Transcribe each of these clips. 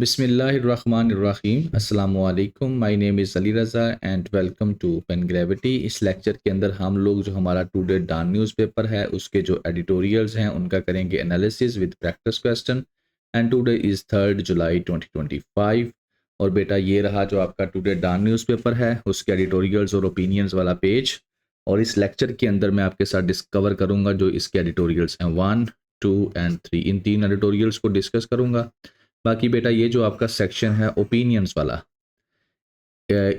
बिस्मिल्लाहिर्रहमानिर्रहीम अस्सलामुअलैकुम। My name is Ali Raza and welcome to pen gravity. इस लेक्चर के अंदर हम लोग जो हमारा टुडे डॉन न्यूज़पेपर है उसके जो एडिटोरियल्स हैं उनका करेंगे analysis with practice question. And today is 3 जुलाई 2025। और बेटा ये रहा जो आपका टुडे डॉन न्यूज़पेपर है उसके एडिटोरियल्स और ओपिनियंस वाला पेज। और इस लेक्चर के अंदर मैं आपके साथ डिस्कवर करूँगा जो इसके एडिटोरियल्स हैं 1, 2 एंड 3, इन 3 एडिटोरियल्स को डिस्कस करूँगा। बाकी बेटा ये जो आपका सेक्शन है ओपिनियंस वाला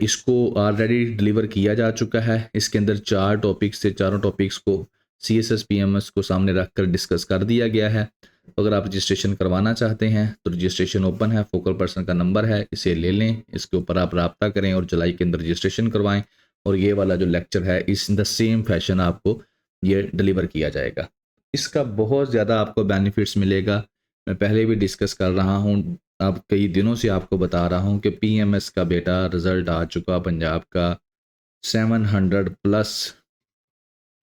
इसको ऑलरेडी डिलीवर किया जा चुका है। इसके अंदर 4 टॉपिक्स थे, चारों टॉपिक्स को CSS PMS को सामने रखकर डिस्कस कर दिया गया है। अगर आप रजिस्ट्रेशन करवाना चाहते हैं तो रजिस्ट्रेशन ओपन है, फोकल पर्सन का नंबर है, इसे ले लें, इसके ऊपर आप रब्ता करें और जुलाई के अंदर रजिस्ट्रेशन करवाएं। और ये वाला जो लेक्चर है इस द सेम फैशन आपको ये डिलीवर किया जाएगा। इसका बहुत ज़्यादा आपको बेनिफिट्स मिलेगा। मैं पहले भी डिस्कस कर रहा हूँ, अब कई दिनों से आपको बता रहा हूँ कि PMS का बेटा रिज़ल्ट आ चुका पंजाब का। 700 प्लस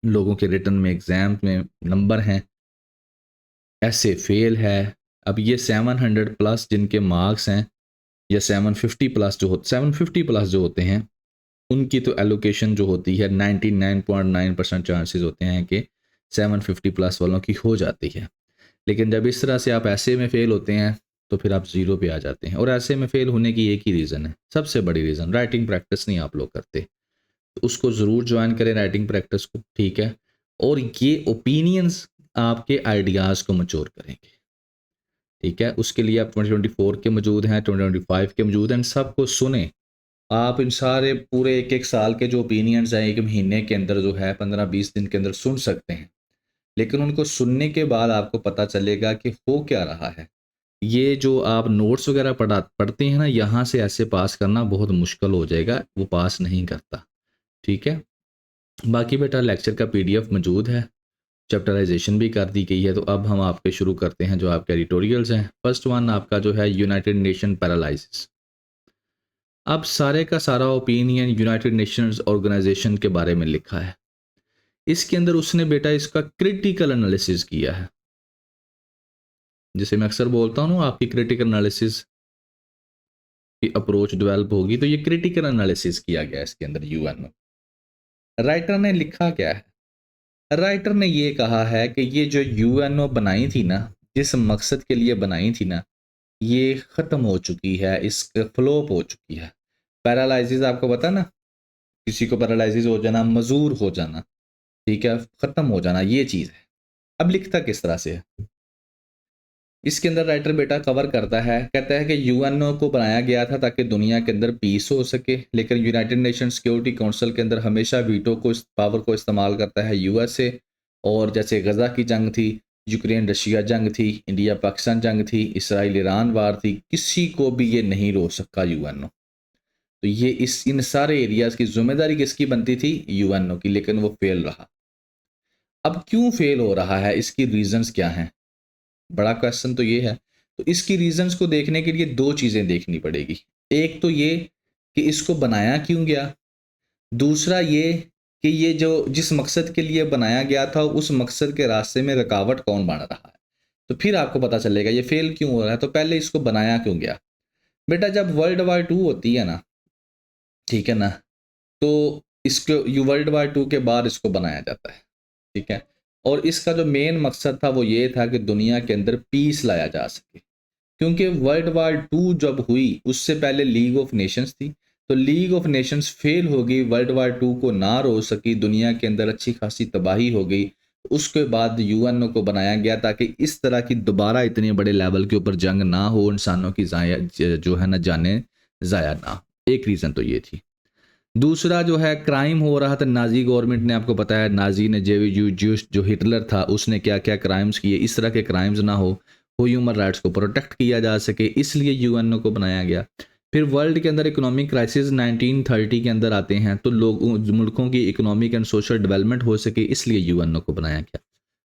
लोगों के रिटर्न में एग्ज़ाम में नंबर हैं, ऐसे फेल है। अब ये 700 प्लस जिनके मार्क्स हैं या 750 प्लस जो 750 प्लस जो होते हैं उनकी तो एलोकेशन जो होती है 99.9% चांसेस होते हैं कि 750 प्लस वालों की हो जाती है। लेकिन जब इस तरह से आप ऐसे में फ़ेल होते हैं तो फिर आप ज़ीरो पे आ जाते हैं। और ऐसे में फ़ेल होने की एक ही रीज़न है, सबसे बड़ी रीज़न, राइटिंग प्रैक्टिस नहीं आप लोग करते। तो उसको ज़रूर ज्वाइन करें राइटिंग प्रैक्टिस को, ठीक है। और ये ओपिनियंस आपके आइडियाज़ को मैच्योर करेंगे, ठीक है। उसके लिए आप 2024 के मौजूद हैं, 2025 के मौजूद हैं, सबको सुने आप। इन सारे पूरे एक एक साल के जो ओपिनियंस हैं एक महीने के अंदर जो है 15-20 दिन के अंदर सुन सकते हैं। लेकिन उनको सुनने के बाद आपको पता चलेगा कि हो क्या रहा है। ये जो आप नोट्स वगैरह पढ़ते हैं ना, यहाँ से ऐसे पास करना बहुत मुश्किल हो जाएगा, वो पास नहीं करता, ठीक है। बाकी बेटा लेक्चर का PDF मौजूद है, चैप्टराइजेशन भी कर दी गई है। तो अब हम आपके शुरू करते हैं जो आपके एडिटोरियल्स हैं। फर्स्ट वन आपका जो है यूनाइटेड नेशन पैरालाइसिस। अब सारे का सारा ओपिनियन यूनाइटेड नेशंस ऑर्गेनाइजेशन के बारे में लिखा है। इसके अंदर उसने बेटा इसका क्रिटिकल एनालिसिस किया है। जैसे मैं अक्सर बोलता हूँ ना, आपकी क्रिटिकल एनालिसिस की अप्रोच डेवलप होगी, तो ये क्रिटिकल एनालिसिस किया गया इसके अंदर यूएनओ। राइटर ने लिखा क्या है? राइटर ने ये कहा है कि ये जो यूएनओ बनाई थी ना, जिस मकसद के लिए बनाई थी ना, ये ख़त्म हो चुकी है, इसका फ्लॉप हो चुकी है। पैरालाइसिस आपको पता ना, किसी को पैरालाइसिस हो जाना, मजूर हो जाना, ठीक है, ख़त्म हो जाना, ये चीज़ है। अब लिखता किस तरह से है इसके अंदर राइटर बेटा कवर करता है, कहता है कि यूएनओ को बनाया गया था ताकि दुनिया के अंदर पीस हो सके, लेकिन यूनाइटेड नेशन सिक्योरिटी काउंसिल के अंदर हमेशा वीटो को पावर को इस्तेमाल करता है USA। और जैसे गज़ा की जंग थी, यूक्रेन रशिया जंग थी, इंडिया पाकिस्तान जंग थी, इसराइल ईरान वार थी, किसी को भी ये नहीं रोक सका यूएनओ। तो ये इन सारे एरियाज की जिम्मेदारी किसकी बनती थी? यूएनओ की, लेकिन वो फेल रहा। अब क्यों फेल हो रहा है, इसकी रीजंस क्या हैं? बड़ा क्वेश्चन तो ये है। तो इसकी रीजंस को देखने के लिए दो चीज़ें देखनी पड़ेगी। एक तो ये कि इसको बनाया क्यों गया, दूसरा ये कि ये जो जिस मकसद के लिए बनाया गया था उस मकसद के रास्ते में रुकावट कौन बन रहा है। तो फिर आपको पता चलेगा ये फेल क्यों हो रहा है। तो पहले इसको बनाया क्यों गया? बेटा जब वर्ल्ड वार 2 होती है ना, ठीक है ना, तो इसको वर्ल्ड वार 2 के बाद इसको बनाया जाता है, ठीक है। और इसका जो मेन मकसद था वो ये था कि दुनिया के अंदर पीस लाया जा सके। क्योंकि वर्ल्ड वार 2 जब हुई उससे पहले लीग ऑफ नेशंस थी, तो लीग ऑफ नेशंस फेल हो गई, वर्ल्ड वार 2 को ना रोक सकी, दुनिया के अंदर अच्छी खासी तबाही हो गई। उसके बाद यूएनओ को बनाया गया ताकि इस तरह की दोबारा इतने बड़े लेवल के ऊपर जंग ना हो, इंसानों की जो है ना जाने ज़ाया ना हो। एक रीज़न तो ये थी। दूसरा जो है क्राइम हो रहा था, नाजी गवर्नमेंट ने, आपको पता है नाजी ने जो हिटलर था उसने क्या क्या क्राइम्स किए, इस तरह के क्राइम्स ना हो ह्यूमन राइट्स को प्रोटेक्ट किया जा सके, इसलिए यूएनओ को बनाया गया। फिर वर्ल्ड के अंदर इकोनॉमिक क्राइसिस 1930 के अंदर आते हैं, तो लोगों मुल्कों की इकोनॉमिक एंड सोशल डेवलपमेंट हो सके, इसलिए यूएनओ को बनाया गया।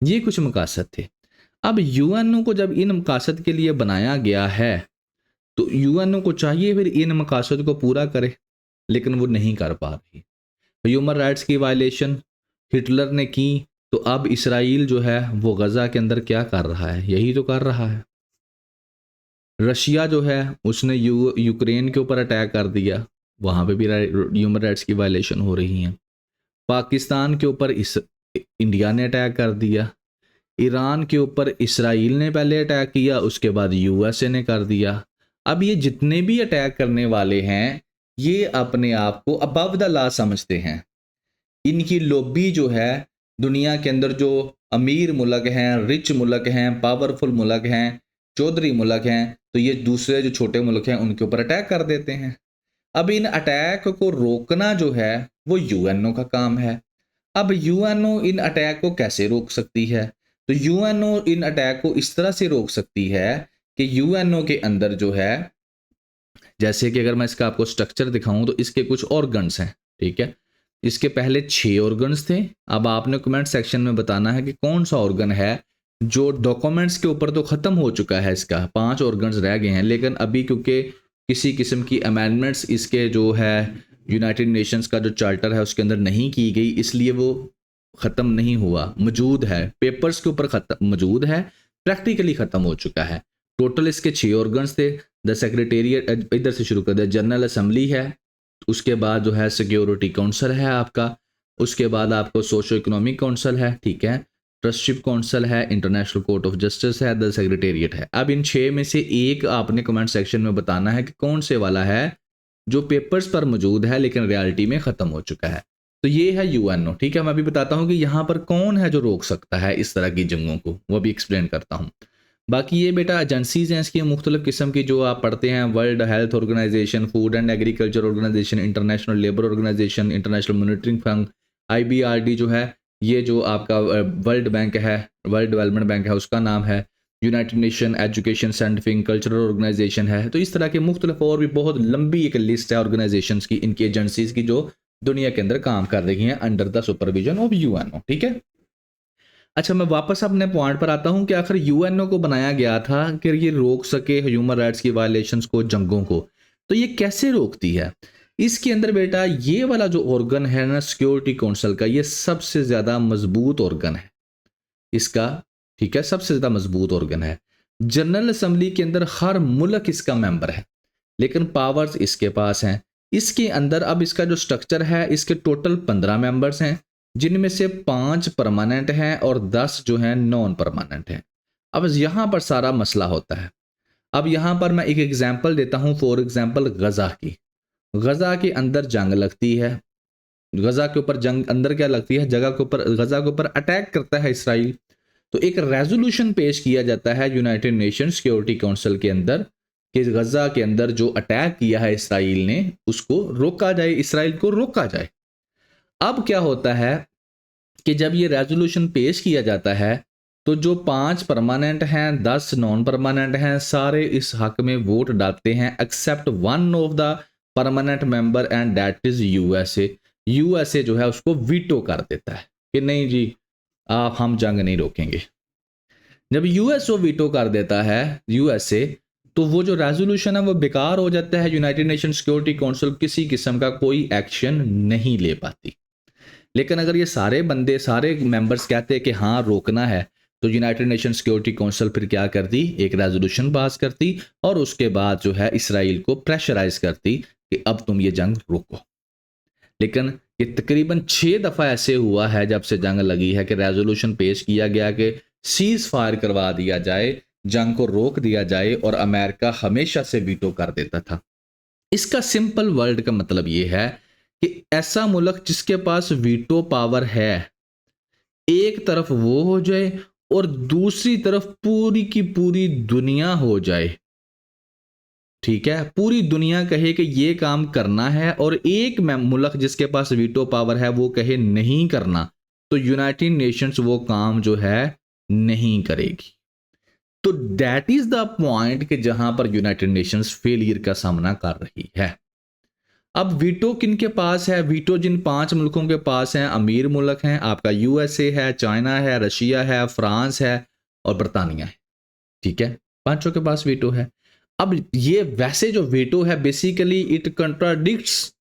ये कुछ मकासद थे। अब यूएनओ को जब इन मकासद के लिए बनाया गया है तो यूएनओ को चाहिए फिर इन मकासद को पूरा करे, लेकिन वो नहीं कर पा रही। ह्यूमन राइट्स की वायलेशन हिटलर ने की, तो अब इसराइल जो है वो गज़ा के अंदर क्या कर रहा है? यही तो कर रहा है। रशिया जो है उसने यूक्रेन के ऊपर अटैक कर दिया, वहाँ पे भी ह्यूमन राइट्स की वायलेशन हो रही हैं। पाकिस्तान के ऊपर इंडिया ने अटैक कर दिया। ईरान के ऊपर इसराइल ने पहले अटैक किया, उसके बाद यूएसए ने कर दिया। अब ये जितने भी अटैक करने वाले हैं ये अपने आप को अबव द लॉ समझते हैं। इनकी लॉबी जो है दुनिया के अंदर जो अमीर मुल्क हैं, रिच मुल्क हैं, पावरफुल मुल्क हैं, चौधरी मुल्क हैं, तो ये दूसरे जो छोटे मुल्क हैं उनके ऊपर अटैक कर देते हैं। अब इन अटैक को रोकना जो है वो यूएनओ का काम है। अब यूएनओ इन अटैक को कैसे रोक सकती है? तो यूएनओ इन अटैक को इस तरह से रोक सकती है कि यूएनओ के अंदर जो है, जैसे कि अगर मैं इसका आपको स्ट्रक्चर दिखाऊं तो इसके कुछ ऑर्गन्स हैं, ठीक है। इसके पहले 6 ऑर्गन्स थे। अब आपने कमेंट सेक्शन में बताना है कि कौन सा ऑर्गन है जो डॉक्यूमेंट्स के ऊपर तो खत्म हो चुका है, इसका 5 ऑर्गन्स रह गए हैं, लेकिन अभी क्योंकि किसी किस्म की अमेंडमेंट्स इसके जो है यूनाइटेड नेशंस का जो चार्टर है उसके अंदर नहीं की गई, इसलिए वो ख़त्म नहीं हुआ, मौजूद है, पेपर्स के ऊपर खत्म मौजूद है, प्रैक्टिकली ख़त्म हो चुका है। टोटल इसके 6 ऑर्गन्स थे। द सेक्रेटेरिएट, इधर से शुरू कर दिया, जनरल असेंबली है, उसके बाद जो है सिक्योरिटी काउंसिल है आपका, उसके बाद आपको सोशो इकोनॉमिक काउंसिल है, ठीक है, ट्रस्टशिप काउंसिल है, इंटरनेशनल कोर्ट ऑफ जस्टिस है, द सेक्रेटेरिएट है। अब इन 6 में से एक आपने कमेंट सेक्शन में बताना है कि कौन से वाला है जो पेपर्स पर मौजूद है लेकिन रियलिटी में ख़त्म हो चुका है। तो ये है यूएनओ, ठीक है। मैं अभी बताता हूँ कि यहाँ पर कौन है जो रोक सकता है इस तरह की जंगों को, वो भी एक्सप्लेन करता हूँ। बाकी ये बेटा एजेंसीज हैं इसकी मुख्तलिफ किस्म की जो आप पढ़ते हैं, world health organization, food and agriculture organization, international labour organization, international monitoring fund, IBRD जो है, ये जो आपका वर्ल्ड बैंक है, वर्ल्ड डेवलपमेंट बैंक है उसका नाम है, united nation education scientific cultural organization है। तो इस तरह के मुख्तलिफ और भी बहुत लंबी एक लिस्ट है ऑर्गेनाइजेशंस की, इनकी एजेंसीज की जो दुनिया के अंदर काम कर रही हैं under the supervision of UNO, ठीक है। अच्छा, मैं वापस अपने पॉइंट पर आता हूं कि आखिर यूएनओ को बनाया गया था कि ये रोक सके ह्यूमन राइट्स की वायलेशंस को, जंगों को। तो ये कैसे रोकती है? इसके अंदर बेटा ये वाला जो ऑर्गन है ना सिक्योरिटी काउंसिल का, ये सबसे ज़्यादा मजबूत ऑर्गन है इसका, ठीक है, सबसे ज़्यादा मजबूत ऑर्गन है। जनरल असेंबली के अंदर हर मुल्क इसका मेंबर है, लेकिन पावर्स इसके पास हैं। इसके अंदर अब इसका जो स्ट्रक्चर है, इसके टोटल 15 मेंबर्स हैं, जिनमें से 5 परमानेंट हैं और 10 जो हैं नॉन परमानेंट हैं। अब यहाँ पर सारा मसला होता है। अब यहाँ पर मैं एक एग्जांपल देता हूँ, फॉर एग्जांपल गज़ा की। गज़ा के अंदर जंग लगती है, गज़ा के ऊपर जंग अंदर क्या लगती है, जगह के ऊपर, गज़ा के ऊपर अटैक करता है इसराइल। तो एक रेजोल्यूशन पेश किया जाता है यूनाइटेड नेशन सिक्योरिटी काउंसिल के अंदर कि गज़ा के अंदर जो अटैक किया है इसराइल ने उसको रोका जाए, इसराइल को रोका जाए। अब क्या होता है कि जब ये रेजोल्यूशन पेश किया जाता है तो जो 5 परमानेंट हैं, 10 नॉन परमानेंट हैं, सारे इस हक में वोट डालते हैं except one of the permanent member and that is USA. USA जो है उसको वीटो कर देता है कि नहीं जी, आप, हम जंग नहीं रोकेंगे। जब यूएसओ वीटो कर देता है यूएसए, तो वो जो रेजोल्यूशन है वो बेकार हो जाता है। यूनाइटेड नेशन सिक्योरिटी काउंसिल किसी किस्म का कोई एक्शन नहीं ले पाती। लेकिन अगर ये सारे बंदे, सारे मेंबर्स कहते हैं कि हाँ रोकना है, तो यूनाइटेड नेशन सिक्योरिटी काउंसिल फिर क्या करती, एक रेजोल्यूशन पास करती और उसके बाद जो है इसराइल को प्रेशराइज करती कि अब तुम ये जंग रोको। लेकिन ये तकरीबन 6 दफ़ा ऐसे हुआ है जब से जंग लगी है कि रेजोल्यूशन पेश किया गया कि सीज फायर करवा दिया जाए, जंग को रोक दिया जाए, और अमेरिका हमेशा से वीटो कर देता था। इसका सिंपल वर्ड का मतलब ये है कि ऐसा मुल्क जिसके पास वीटो पावर है, एक तरफ वो हो जाए और दूसरी तरफ पूरी की पूरी दुनिया हो जाए, ठीक है, पूरी दुनिया कहे कि ये काम करना है और एक मुल्क जिसके पास वीटो पावर है वो कहे नहीं करना, तो यूनाइटेड नेशंस वो काम जो है नहीं करेगी। तो दैट इज द पॉइंट कि जहां पर यूनाइटेड नेशंस फेलियर का सामना कर रही है। अब वीटो किन के पास है? वीटो जिन 5 मुल्कों के पास हैं, अमीर मुल्क हैं, आपका यूएसए है, चाइना है, रशिया है, फ्रांस है और बरतानिया है, ठीक है, 5 के पास वीटो है। अब ये वैसे जो वीटो है बेसिकली इट कंट्राडिक्ट्स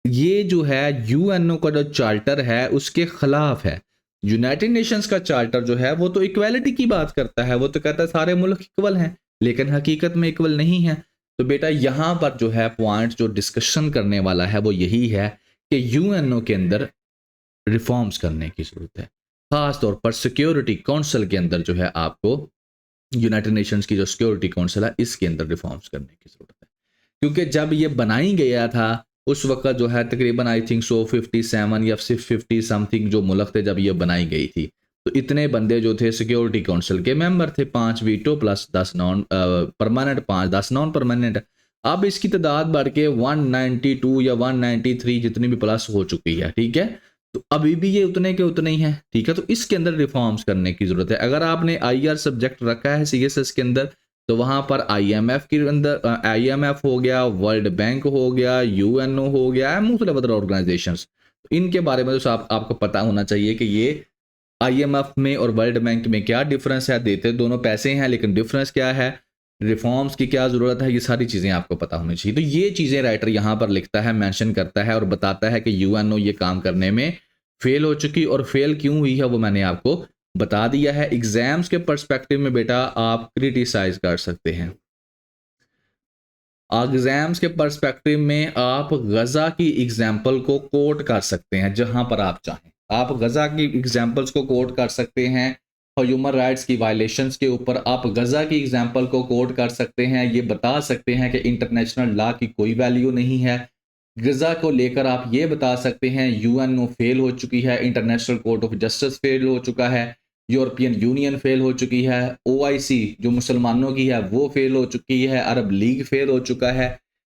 ये जो है यूएनओ का जो चार्टर है उसके खिलाफ है। यूनाइटेड नेशंस का चार्टर जो है वो तो इक्वालिटी की बात करता है, वो तो कहता है सारे मुल्क इक्वल हैं, लेकिन हकीकत में इक्वल नहीं है। तो बेटा यहाँ पर जो है पॉइंट जो डिस्कशन करने वाला है वो यही है कि यूएनओ के अंदर रिफॉर्म्स करने की ज़रूरत है। खास तौर पर सिक्योरिटी काउंसिल के अंदर जो है आपको यूनाइटेड नेशंस की जो सिक्योरिटी काउंसिल है इसके अंदर रिफॉर्म्स करने की ज़रूरत है। क्योंकि जब ये बनाई गया था उस वक्त जो है तकरीबन आई थिंक सो 57 या 50 समथिंग जो मुल्क थे जब ये बनाई गई थी। तो इतने बंदे जो थे सिक्योरिटी काउंसिल के मेंबर थे, 5 veto plus 10 non permanent, 5 10 non permanent. अब इसकी तादाद बढ़ के 192 या 193 जितनी भी प्लस हो चुकी है, ठीक है। तो अभी भी ये उतने के उतने ही हैं, ठीक है। तो इसके अंदर रिफॉर्म्स करने की जरूरत है। अगर आपने आईआर सब्जेक्ट रखा है सीएसएस के अंदर तो वहां पर आईएमएफ के अंदर आईएमएफ हो गया, वर्ल्ड बैंक हो गया, यूएनओ हो गया, मुख्तलिफ अदर ऑर्गेनाइजेशंस, इनके बारे में तो आपको पता होना चाहिए कि ये आईएमएफ में और वर्ल्ड बैंक में क्या डिफरेंस है। देते दोनों पैसे हैं लेकिन डिफरेंस क्या है, रिफॉर्म्स की क्या ज़रूरत है, ये सारी चीज़ें आपको पता होनी चाहिए। तो ये चीज़ें राइटर यहाँ पर लिखता है, मेंशन करता है और बताता है कि यूएनओ ये काम करने में फेल हो चुकी, और फेल क्यों हुई है वो मैंने आपको बता दिया है। एग्जाम्स के पर्सपेक्टिव में बेटा आप क्रिटिसाइज कर सकते हैं। एग्जाम्स के पर्सपेक्टिव में आप गजा की एग्जाम्पल को कोट कर सकते हैं जहां पर आप चाहें। आप गजा की एग्जाम्पल्स को कोट कर सकते हैं और ह्यूमन राइट्स की वायलेशंस के ऊपर आप गजा की एग्जाम्पल को कोट कर सकते हैं। ये बता सकते हैं कि इंटरनेशनल लॉ की कोई वैल्यू नहीं है। गजा को लेकर आप ये बता सकते हैं यूएनओ फेल हो चुकी है, international court of justice fail हो चुका है, यूरोपियन यूनियन फेल हो चुकी है, ओआईसी जो मुसलमानों की है वो फेल हो चुकी है, अरब लीग फेल हो चुका है।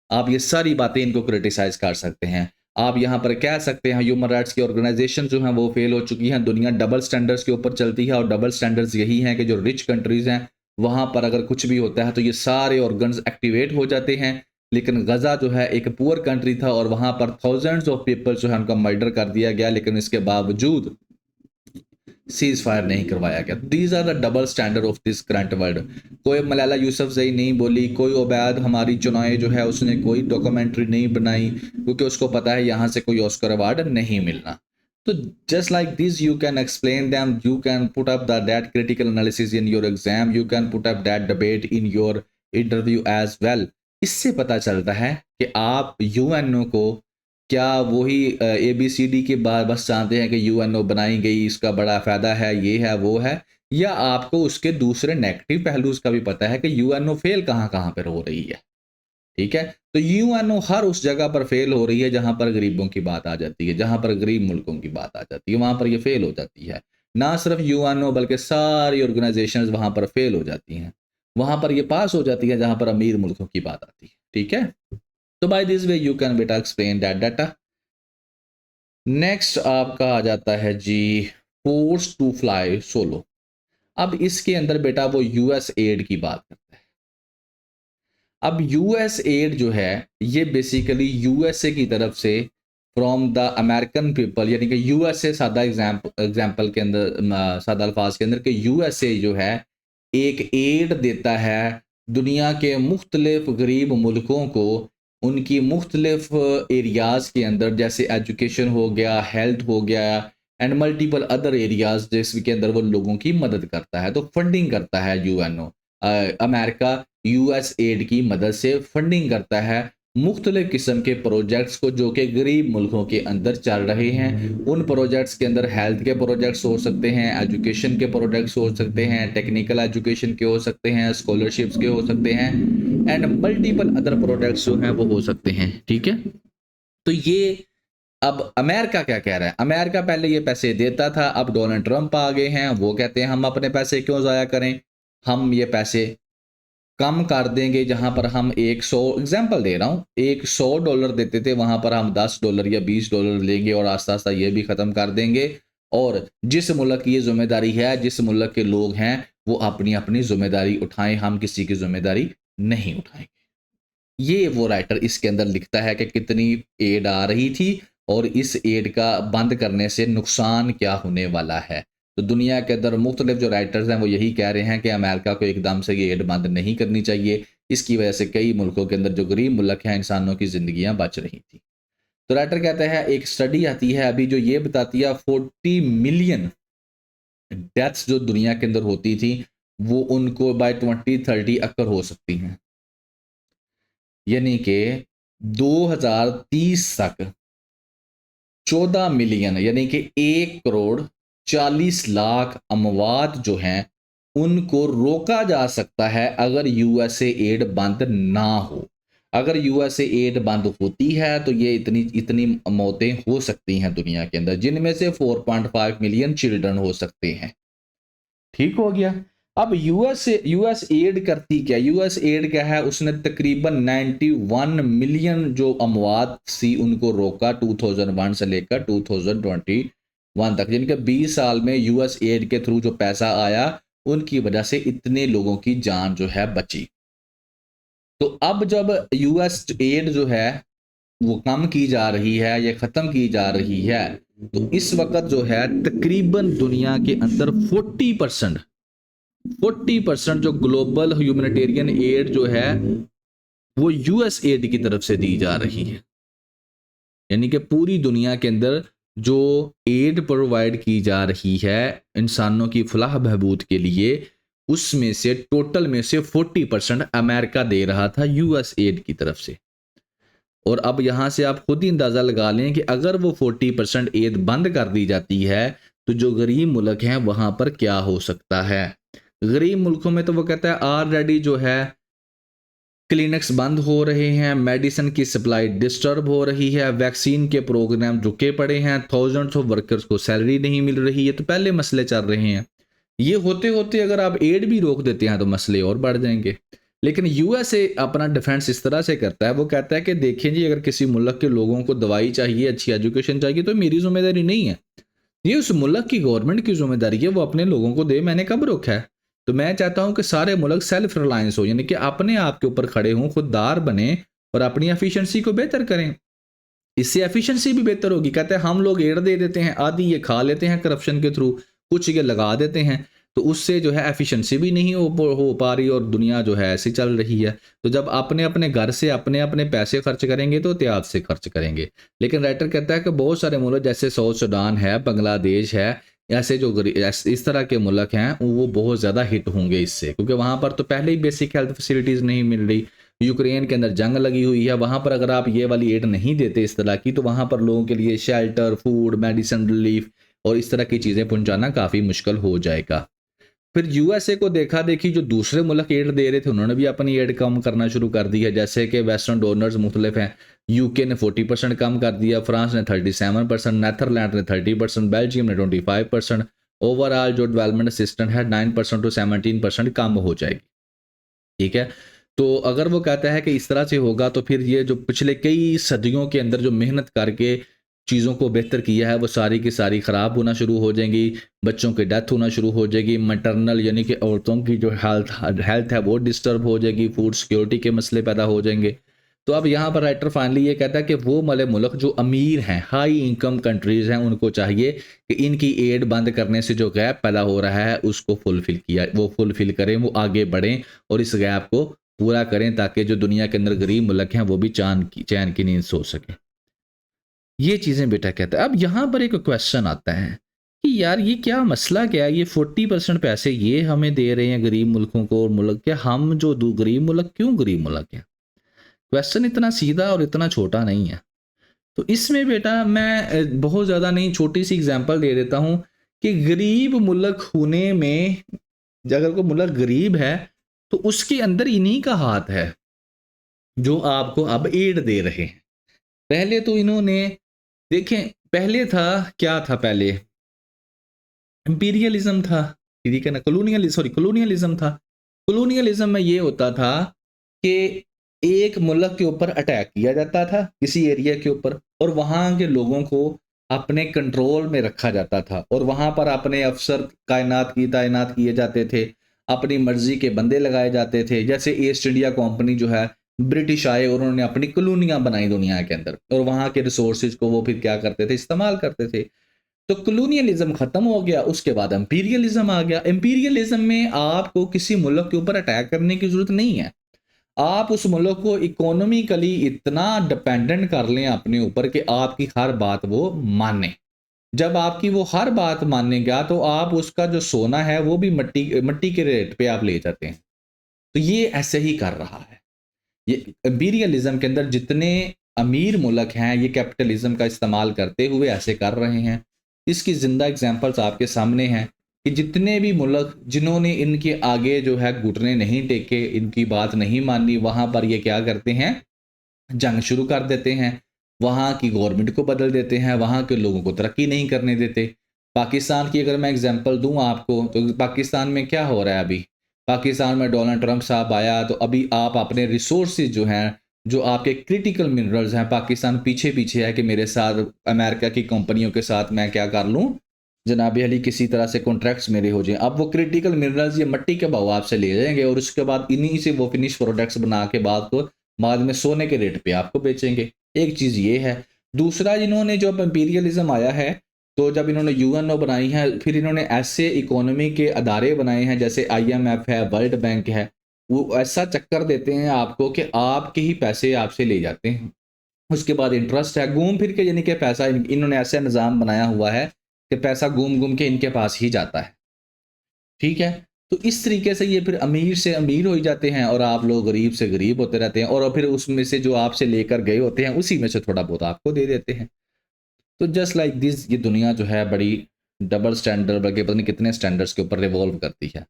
आप ये सारी बातें इनको क्रिटिसाइज कर सकते हैं। आप यहाँ पर कह सकते हैं ह्यूमन राइट्स की ऑर्गेनाइजेशन जो हैं वो फेल हो चुकी हैं। दुनिया डबल स्टैंडर्ड्स के ऊपर चलती है और डबल स्टैंडर्ड्स यही हैं कि जो रिच कंट्रीज हैं वहाँ पर अगर कुछ भी होता है तो ये सारे ऑर्गन्स एक्टिवेट हो जाते हैं। लेकिन गजा जो है एक पुअर कंट्री था और वहाँ पर थाउजेंड्स ऑफ पीपल जो है उनका मर्डर कर दिया गया, लेकिन इसके बावजूद सीज फायर नहीं करवाया गया। These are the double standard of this current world. कोई मलाला यूसुफजई नहीं बोली, कोई उबैद हमारी चुनाए जो है उसने कोई डॉक्यूमेंट्री नहीं बनाई क्योंकि उसको पता है यहाँ से कोई ऑस्कर अवार्ड नहीं मिलना। तो just like this you can explain them, you can put up that critical analysis in your exam, you can put up that debate in your interview as well. इससे पता चलता है कि आप यूएनओ को क्या वही ABCD के बाद बस जानते हैं कि यूएनओ बनाई गई, इसका बड़ा फायदा है, ये है वो है, या आपको उसके दूसरे नेगेटिव पहलू का भी पता है कि यूएनओ फेल कहाँ कहाँ पर हो रही है, ठीक है। तो यूएनओ हर उस जगह पर फेल हो रही है जहां पर गरीबों की बात आ जाती है, जहां पर गरीब मुल्कों की बात आ जाती है वहां पर ये फेल हो जाती है। ना सिर्फ यूएनओ बल्कि सारी ऑर्गेनाइजेशंस वहां पर फेल हो जाती हैं, वहां पर ये पास हो जाती है जहां पर अमीर मुल्कों की बात आती है, ठीक है। तो by this way you can बेटा एक्सप्लेन दैट डाटा। नेक्स्ट आपका आ जाता है G force to fly solo. अब इसके अंदर बेटा वो यूएस एड की बात करता है। अब यूएस एड जो है ये बेसिकली यूएसए की तरफ से फ्रॉम द अमेरिकन पीपल, यानी कि यूएसए सादा एग्जाम्पल के अंदर, सादा अल्फाज के अंदर कि यूएसए जो है एक एड देता है दुनिया के मुख्तलिफ गरीब मुल्कों को उनकी मुख्तलिफ एरियाज़ के अंदर, जैसे एजुकेशन हो गया, हेल्थ हो गया एंड मल्टीपल अदर एरियाज़ जिसके अंदर वो लोगों की मदद करता है। तो फंडिंग करता है यूएनओ, अमेरिका यूएस एड की मदद से फंडिंग करता है मुख्तलिफ किस्म के प्रोजेक्ट्स को जो कि गरीब मुल्कों के अंदर चल रहे हैं। उन प्रोजेक्ट्स के अंदर हेल्थ के प्रोजेक्ट्स हो सकते हैं, एजुकेशन के प्रोजेक्ट्स हो सकते हैं, टेक्निकल एजुकेशन के हो सकते हैं, स्कॉलरशिप्स के हो सकते हैं एंड मल्टीपल अदर प्रोजेक्ट्स जो हैं वो हो सकते हैं, ठीक है। तो ये अब अमेरिका क्या कह रहा है, अमेरिका पहले ये पैसे देता था, अब डोनाल्ड ट्रंप आ गए हैं, वो कहते हैं हम अपने पैसे क्यों ज़ाया करें, हम ये पैसे कम कर देंगे। जहां पर हम 100 एग्जाम्पल दे रहा हूँ, $100 देते थे वहां पर हम $10 या $20 लेंगे और आस्ता आस्ता ये भी ख़त्म कर देंगे। और जिस मुल्क की ये जिम्मेदारी है, जिस मुल्क के लोग हैं वो अपनी अपनी जिम्मेदारी उठाएं, हम किसी की जिम्मेदारी नहीं उठाएंगे। ये वो राइटर इसके अंदर लिखता है कि कितनी एड आ रही थी और इस एड का बंद करने से नुकसान क्या होने वाला है। तो दुनिया के अंदर मुख्तलिफ जो राइटर्स हैं वो यही कह रहे हैं कि अमेरिका को एकदम से ये एड बंद नहीं करनी चाहिए, इसकी वजह से कई मुल्कों के अंदर जो गरीब मुल्क हैं इंसानों की ज़िंदगियाँ बच रही थी। तो राइटर कहता है एक स्टडी आती है अभी जो ये बताती है 40 मिलियन डेथ्स जो दुनिया के अंदर होती थी वो उनको बाय 2030 अकर हो सकती हैं। यानी कि 2030 तक 14 मिलियन यानी कि 1 करोड़ 40 लाख अमवात जो हैं उनको रोका जा सकता है अगर यूएसए एड बंद ना हो। अगर यूएसए एड बंद होती है तो ये इतनी इतनी मौतें हो सकती हैं दुनिया के अंदर, जिनमें से 4.5 मिलियन चिल्ड्रन हो सकते हैं। ठीक हो गया। अब यूएस एड करती क्या, यूएस एड क्या है, उसने तकरीबन 91 मिलियन जो अमवात सी उनको रोका 2001 से लेकर 2021 तक, जिनके 20 साल में यूएस एड के थ्रू जो पैसा आया उनकी वजह से इतने लोगों की जान जो है बची। तो अब जब यूएस एड जो है वो कम की जा रही है या खत्म की जा रही है, तो इस वक्त जो है तकरीबन दुनिया के अंदर 40% जो ग्लोबल ह्यूमैनिटेरियन एड जो है वो यूएस एड की तरफ से दी जा रही है। यानी कि पूरी दुनिया के अंदर जो एड प्रोवाइड की जा रही है इंसानों की फलाह बहबूद के लिए, उसमें से टोटल में से 40% अमेरिका दे रहा था यूएस एड की तरफ से। और अब यहां से आप खुद ही अंदाजा लगा लें कि अगर वो 40% एड बंद कर दी जाती है तो जो गरीब मुल्क हैं वहां पर क्या हो सकता है। गरीब मुल्कों में तो वो कहता है ऑलरेडी जो है क्लिनिक्स बंद हो रहे हैं, मेडिसिन की सप्लाई डिस्टर्ब हो रही है, वैक्सीन के प्रोग्राम रुके पड़े हैं, थाउजेंड्स ऑफ वर्कर्स को सैलरी नहीं मिल रही है, तो पहले मसले चल रहे हैं। ये होते होते अगर आप एड भी रोक देते हैं तो मसले और बढ़ जाएंगे। लेकिन यूएसए अपना डिफेंस इस तरह से करता है, वो कहता है कि देखिए जी, अगर किसी मुल्क के लोगों को दवाई चाहिए, अच्छी एजुकेशन चाहिए, तो मेरी जिम्मेदारी नहीं है, ये उस मुल्क की गवर्नमेंट की जिम्मेदारी है, वो अपने लोगों को दे, मैंने कब रोका है। तो मैं चाहता हूं कि सारे मुल्क सेल्फ रिलायंस हो, यानी कि अपने आप के ऊपर खड़े हों, खुददार बने और अपनी एफिशिएंसी को बेहतर करें। इससे एफिशिएंसी भी बेहतर होगी। कहते हैं हम लोग एड दे देते हैं, आधी ये खा लेते हैं करप्शन के थ्रू, कुछ ये लगा देते हैं, तो उससे जो है एफिशिएंसी भी नहीं हो पा रही और दुनिया जो है ऐसी चल रही है। तो जब अपने अपने घर से अपने अपने पैसे खर्च करेंगे तो एहतियात से खर्च करेंगे। लेकिन राइटर कहता है कि बहुत सारे मुल्क जैसे साउथ सूडान है, बांग्लादेश है, ऐसे जो इस तरह के मुल्क हैं वो बहुत ज़्यादा हिट होंगे इससे, क्योंकि वहाँ पर तो पहले ही बेसिक हेल्थ फैसिलिटीज़ नहीं मिल रही। यूक्रेन के अंदर जंग लगी हुई है, वहाँ पर अगर आप ये वाली एड नहीं देते इस तरह की, तो वहाँ पर लोगों के लिए शेल्टर, फूड, मेडिसिन रिलीफ और इस तरह की चीज़ें पहुँचाना काफ़ी मुश्किल हो जाएगा। फिर यूएसए को देखा देखी जो दूसरे मुल्क एड दे रहे थे उन्होंने भी अपनी एड कम करना शुरू कर दी है। जैसे कि वेस्टर्न डोनर्स मुख्तलिफ हैं, यूके ने 40% कम कर दिया, फ्रांस ने 37%, नेदरलैंड ने 30%, बेल्जियम ने 25%। ओवरऑल जो डेवलपमेंट असिस्टेंट है 9% टू 17% कम हो जाएगी। ठीक है, तो अगर वो कहता है कि इस तरह से होगा तो फिर ये जो पिछले कई सदियों के अंदर जो मेहनत करके चीज़ों को बेहतर किया है वो सारी की सारी ख़राब होना शुरू हो जाएंगी, बच्चों की डेथ होना शुरू हो जाएगी, मैटरनल यानी कि औरतों की जो हेल्थ है वो डिस्टर्ब हो जाएगी, फूड सिक्योरिटी के मसले पैदा हो जाएंगे। तो अब यहाँ पर राइटर फाइनली ये कहता है कि वो वाले मुल्क जो अमीर हैं, हाई इनकम कंट्रीज़ हैं, उनको चाहिए कि इनकी एड बंद करने से जो गैप पैदा हो रहा है उसको फुलफिल करें, वो आगे बढ़ें और इस गैप को पूरा करें, ताकि जो दुनिया के अंदर गरीब मुल्क हैं वो भी चैन की नींद सो सकें। ये चीज़ें बेटा कहता है। अब यहाँ पर एक क्वेश्चन आता है कि यार ये क्या मसला क्या है, ये 40% पैसे ये हमें दे रहे हैं गरीब मुल्कों को, और मुल्क के हम जो गरीब मुल्क क्यों गरीब मुल्क हैं। क्वेश्चन इतना सीधा और इतना छोटा नहीं है। तो इसमें बेटा मैं बहुत ज़्यादा नहीं, छोटी सी एग्जांपल दे देता हूँ कि गरीब मुल्क होने में, अगर कोई मुल्क गरीब है तो उसके अंदर इन्हीं का हाथ है जो आपको अब एड दे रहे हैं। पहले तो इन्होंने देखें, पहले था क्या था, पहले इंपीरियलिज्म था, ठीक है ना, कॉलोनियलिज्म था। कॉलोनियलिज्म में ये होता था कि एक मुल्क के ऊपर अटैक किया जाता था किसी एरिया के ऊपर, और वहाँ के लोगों को अपने कंट्रोल में रखा जाता था, और वहाँ पर अपने अफसर तैनात किए जाते थे, अपनी मर्जी के बंदे लगाए जाते थे। जैसे ईस्ट इंडिया कंपनी जो है, ब्रिटिश आए और उन्होंने अपनी कॉलोनियां बनाई दुनिया के अंदर, और वहाँ के रिसोर्सेज को वो फिर क्या करते थे, इस्तेमाल करते थे। तो कॉलोनियलिज्म खत्म हो गया, उसके बाद इंपीरियलिज्म आ गया। इंपीरियलिज्म में आपको किसी मुल्क के ऊपर अटैक करने की जरूरत नहीं है, आप उस मुल्क को इकोनॉमिकली इतना डिपेंडेंट कर लें अपने ऊपर कि आपकी हर बात वो माने। जब आपकी वो हर बात मानेगा तो आप उसका जो सोना है वो भी मट्टी मट्टी के रेट पे आप ले जाते हैं। तो ये ऐसे ही कर रहा है। ये इम्पीरियलिज्म के अंदर जितने अमीर मुल्क हैं ये कैपिटलिज्म का इस्तेमाल करते हुए ऐसे कर रहे हैं। इसकी ज़िंदा एग्जांपल्स आपके सामने हैं कि जितने भी मुल्क जिन्होंने इनके आगे जो है घुटने नहीं टेके, इनकी बात नहीं मानी, वहाँ पर ये क्या करते हैं, जंग शुरू कर देते हैं, वहाँ की गवर्नमेंट को बदल देते हैं, वहाँ के लोगों को तरक्की नहीं करने देते। पाकिस्तान की अगर मैं एग्जांपल दूँ आपको, तो पाकिस्तान में क्या हो रहा है अभी? पाकिस्तान में डोनाल्ड ट्रंप साहब आया तो अभी आप अपने रिसोर्सेज़ जो हैं, जो आपके क्रिटिकल मिनरल्स हैं, पाकिस्तान पीछे-पीछे है कि मेरे साथ अमेरिका की कंपनियों के साथ मैं क्या कर लूँ, जनाब अली किसी तरह से कॉन्ट्रैक्ट्स मेरे हो जाएँ। अब वो क्रिटिकल मिनरल्स ये मिट्टी के भाव आपसे ले जाएँगे और उसके बाद इन्हीं से वो फिनिश प्रोडक्ट्स बना के बाद में सोने के रेट पे आपको बेचेंगे। एक चीज़ ये है। दूसरा, इन्होंने जब इम्पीरियलिज़्म आया है, तो जब इन्होंने यूएनओ बनाई है, फिर इन्होंने ऐसे इकोनॉमी के अदारे बनाए हैं जैसे आईएमएफ है, वर्ल्ड बैंक है। वो ऐसा चक्कर देते हैं आपको कि आपके ही पैसे आपसे ले जाते हैं। उसके बाद इंटरेस्ट है, घूम फिर के यानी कि पैसा इन्होंने ऐसा निज़ाम बनाया हुआ है कि पैसा घूम-घूम के इनके पास ही जाता है। ठीक है? तो इस तरीके से ये फिर अमीर से अमीर हो ही जाते हैं और आप लोग गरीब से गरीब होते रहते हैं और फिर उसमें से जो आपसे लेकर गए होते हैं, उसी में से थोड़ा बहुत आपको दे देते हैं। तो जस्ट लाइक दिस ये दुनिया जो है बड़ी डबल स्टैंडर्ड, बल्कि पता नहीं कितने स्टैंडर्ड्स के ऊपर रिवॉल्व करती है।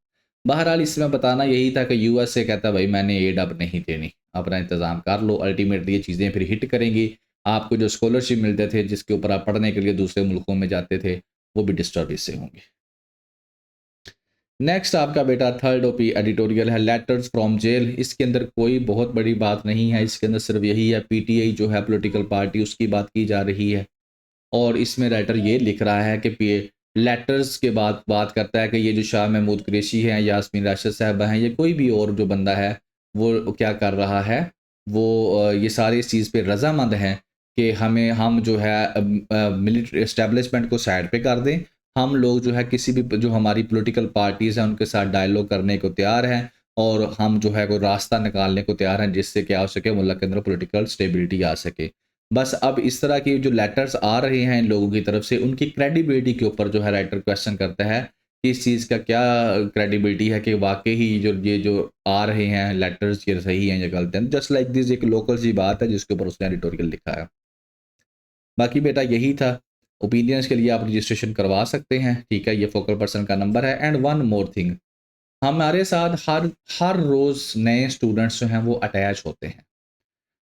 बहरहाल इसमें बताना यही था कि यूएस से कहता भाई मैंने एड अब नहीं देनी, अपना इंतज़ाम कर लो, अल्टीमेटली ये चीज़ें फिर हिट करेंगी। आपको जो स्कॉलरशिप मिलते थे, जिसके ऊपर आप पढ़ने के लिए दूसरे मुल्कों में जाते थे, वो भी डिस्टर्ब इससे होंगे। नेक्स्ट आपका बेटा थर्ड ओपी एडिटोरियल है लेटर्स फ्रॉम जेल। इसके अंदर कोई बहुत बड़ी बात नहीं है, इसके अंदर सिर्फ यही है पीटीआई जो है पॉलिटिकल पार्टी, उसकी बात की जा रही है। और इसमें राइटर ये लिख रहा है कि लेटर्स के बाद बात करता है कि ये जो शाह महमूद कुरैशी हैं, यास्मीन राशिद साहबा हैं, ये कोई भी और जो बंदा है वो क्या कर रहा है, वो ये सारे इस चीज़ पे रज़ामंद हैं कि हम जो है मिलिट्री एस्टेब्लिशमेंट को साइड पे कर दें। हम लोग जो है किसी भी जो हमारी पॉलिटिकल पार्टीज़ हैं उनके साथ डायलॉग करने को तैयार हैं और हम जो है कोई रास्ता निकालने को तैयार हैं जिससे क्या हो सके, मुल्क के अंदर पॉलिटिकल स्टेबिलिटी आ सके। बस अब इस तरह की जो लेटर्स आ रहे हैं इन लोगों की तरफ से, उनकी क्रेडिबिलिटी के ऊपर जो है राइटर क्वेश्चन करता है कि इस चीज़ का क्या क्रेडिबिलिटी है कि वाक़ई ही ये जो आ रहे हैं लेटर्स ये सही हैं या गलत हैं। जस्ट लाइक दिस एक लोकल सी बात है जिसके ऊपर उसने एडिटोरियल लिखा है। बाकी बेटा यही था। ओपिनियंस के लिए आप रजिस्ट्रेशन करवा सकते हैं, ठीक है? ये फोकल पर्सन का नंबर है। एंड वन मोर थिंग, हमारे साथ हर हर रोज़ नए स्टूडेंट्स जो हैं वो अटैच होते हैं।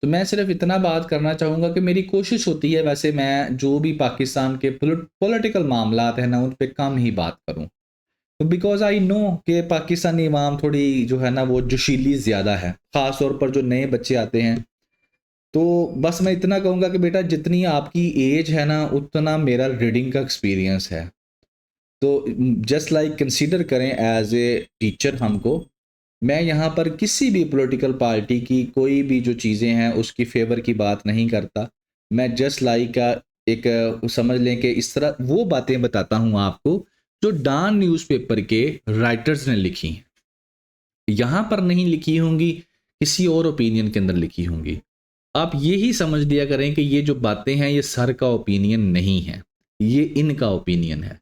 तो मैं सिर्फ इतना बात करना चाहूँगा कि मेरी कोशिश होती है, वैसे मैं जो भी पाकिस्तान के पॉलिटिकल मामलात हैं ना उन पे कम ही बात करूँ। तो बिकॉज़ आई नो कि पाकिस्तानी अवाम थोड़ी जो है ना वो जोशीली ज़्यादा है। ख़ास तौर पर जो नए बच्चे आते हैं, तो बस मैं इतना कहूँगा कि बेटा जितनी आपकी एज है ना उतना मेरा रीडिंग का एक्सपीरियंस है। तो जस्ट लाइक कंसीडर करें एज़ ए टीचर हमको, मैं यहाँ पर किसी भी पॉलिटिकल पार्टी की कोई भी जो चीज़ें हैं उसकी फ़ेवर की बात नहीं करता। मैं जस्ट लाइक एक समझ लें कि इस तरह वो बातें बताता हूँ आपको जो डॉन न्यूज़पेपर के राइटर्स ने लिखी हैं। यहाँ पर नहीं लिखी होंगी, किसी और ओपिनियन के अंदर लिखी होंगी। आप यही समझ लिया करें कि ये जो बातें हैं ये सर का ओपिनियन नहीं है, ये इनका ओपिनियन है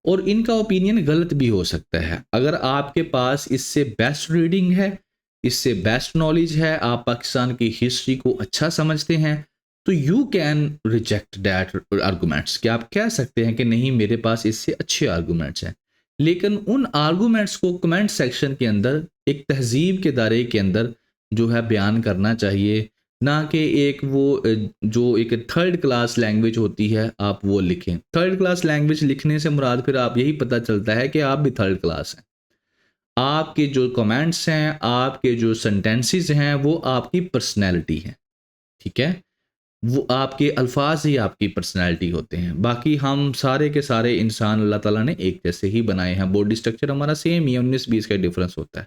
और इनका ओपिनियन गलत भी हो सकता है। अगर आपके पास इससे बेस्ट रीडिंग है, इससे बेस्ट नॉलेज है, आप पाकिस्तान की हिस्ट्री को अच्छा समझते हैं, तो you can reject that arguments, कि आप कह सकते हैं कि नहीं मेरे पास इससे अच्छे आर्गूमेंट्स हैं। लेकिन उन आर्गूमेंट्स को कमेंट सेक्शन के अंदर एक तहजीब के दायरे के अंदर जो है बयान करना चाहिए, ना कि एक वो जो एक थर्ड क्लास लैंग्वेज होती है आप वो लिखें। थर्ड क्लास लैंग्वेज लिखने से मुराद फिर आप यही पता चलता है कि आप भी थर्ड क्लास हैं। आपके जो कमेंट्स हैं, आपके जो सेंटेंसेस हैं, वो आपकी पर्सनैलिटी है, ठीक है? वो आपके अल्फाज ही आपकी पर्सनैलिटी होते हैं। बाकी हम सारे के सारे इंसान अल्लाह ताला ने एक जैसे ही बनाए हैं। बॉडी स्ट्रक्चर हमारा सेम ही है, 19-20 का डिफरेंस होता है,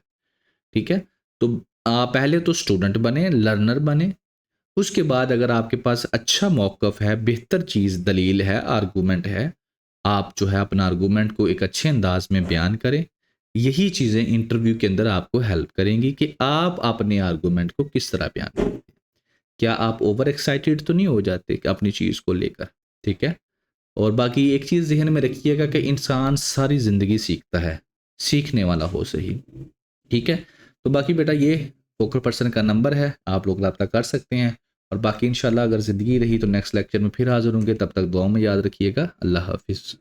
ठीक है? तो पहले तो स्टूडेंट बने, लर्नर बने, उसके बाद अगर आपके पास अच्छा मौक़िफ़ है, बेहतर चीज़ दलील है, आर्गूमेंट है, आप जो है अपना आर्गूमेंट को एक अच्छे अंदाज़ में बयान करें। यही चीज़ें इंटरव्यू के अंदर आपको हेल्प करेंगी कि आप अपने आर्गूमेंट को किस तरह बयान करेंगे। क्या आप ओवर एक्साइटेड तो नहीं हो जाते कि अपनी चीज़ को लेकर, ठीक है? और बाकी एक चीज़ ज़हन में रखिएगा कि इंसान सारी ज़िंदगी सीखता है, सीखने वाला हो सही, ठीक है। तो बाकी बेटा ये फोकल पर्सन का नंबर है, आप लोग रब्ता कर सकते हैं। और बाकी इंशाल्लाह अगर ज़िंदगी रही तो नेक्स्ट लेक्चर में फिर हाज़िर होंगे, तब तक दुआ में याद रखिएगा। अल्लाह हाफ़िज़।